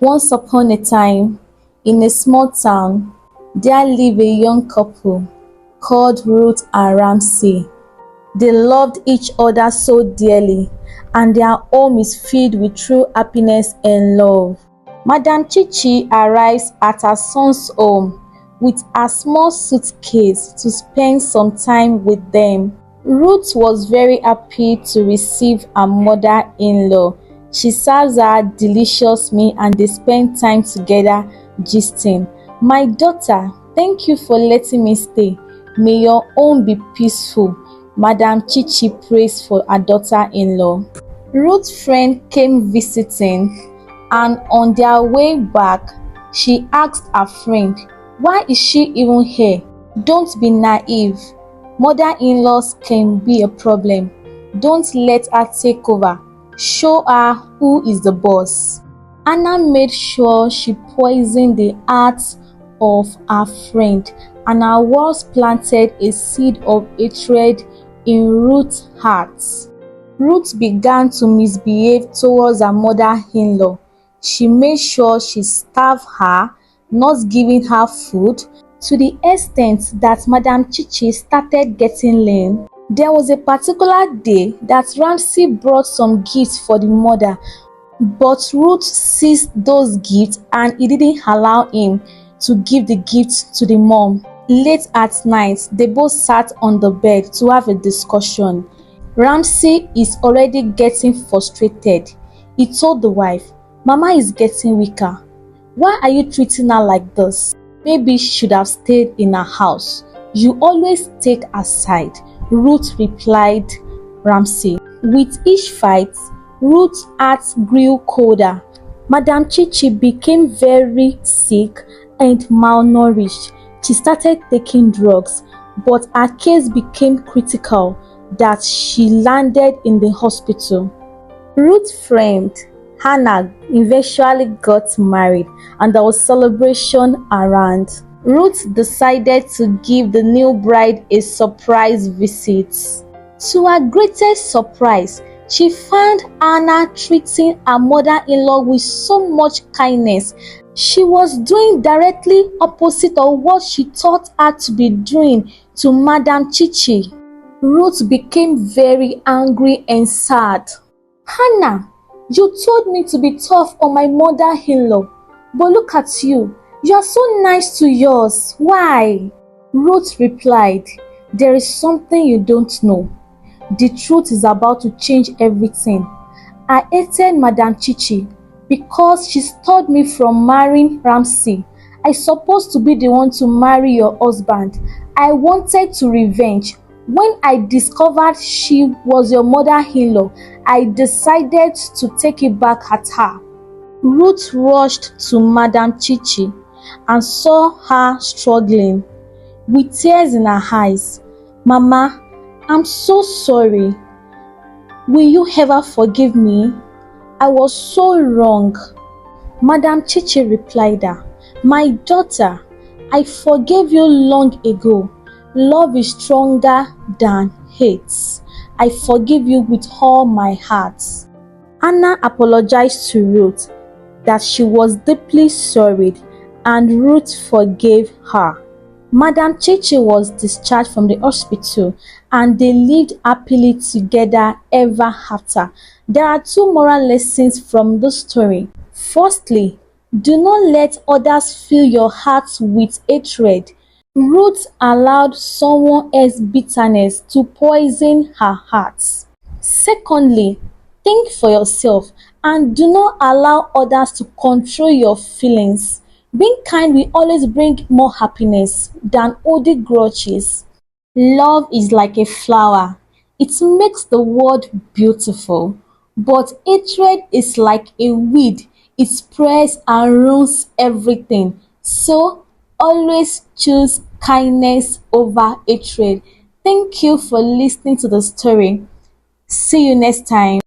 Once upon a time, in a small town, there lived a young couple called Ruth and Ramsey. They loved each other so dearly, and their home is filled with true happiness and love. Madam Chichi arrives at her son's home with a small suitcase to spend some time with them. Ruth was very happy to receive her mother-in-law. She serves her delicious meal and they spend time together gisting. "My daughter, thank you for letting me stay. May your home be peaceful," Madam Chichi prays for her daughter-in-law. Ruth's friend came visiting, and on their way back, she asked her friend, "Why is she even here?" "Don't be naive. Mother-in-laws can be a problem. Don't let her take over. Show her who is the boss." Anna made sure she poisoned the hearts of her friend, and her words planted a seed of hatred in Ruth's heart. Ruth began to misbehave towards her mother-in-law. She made sure she starved her, not giving her food, to the extent that Madam Chichi started getting lame. There was a particular day that Ramsey brought some gifts for the mother, but Ruth seized those gifts and he didn't allow him to give the gifts to the mom. Late at night, they both sat on the bed to have a discussion. Ramsey is already getting frustrated. He told the wife, "Mama is getting weaker. Why are you treating her like this? Maybe she should have stayed in her house. You always take her side," Ruth replied Ramsey. With each fight, Ruth's heart grew colder. Madam Chichi became very sick and malnourished. She started taking drugs, but her case became critical that she landed in the hospital. Ruth's friend Hannah eventually got married and there was celebration around. Ruth decided to give the new bride a surprise visit. To her greatest surprise, she found Hannah treating her mother-in-law with so much kindness. She was doing directly opposite of what she taught her to be doing to Madam Chichi. Ruth became very angry and sad. "Hannah, you told me to be tough on my mother-in-law, but look at you. You are so nice to yours. Why?" Ruth replied, "There is something you don't know. The truth is about to change everything. I hated Madam Chichi because she stopped me from marrying Ramsey. I supposed to be the one to marry your husband. I wanted to revenge. When I discovered she was your mother-in-law, I decided to take it back at her." Ruth rushed to Madam Chichi and saw her struggling. With tears in her eyes, "Mama, I'm so sorry. Will you ever forgive me? I was so wrong." Madam Chichi replied her, "My daughter, I forgave you long ago. Love is stronger than hate. I forgive you with all my heart." Anna apologized to Ruth that she was deeply sorry and Ruth forgave her. Madam Chichi was discharged from the hospital and they lived happily together ever after. There are two moral lessons from this story. Firstly, do not let others fill your heart with hatred. Ruth allowed someone else's bitterness to poison her heart. Secondly, think for yourself and do not allow others to control your feelings. Being kind will always bring more happiness than holding grudges. Love is like a flower. It makes the world beautiful. But hatred is like a weed. It spreads and ruins everything. So, always choose kindness over hatred. Thank you for listening to the story. See you next time.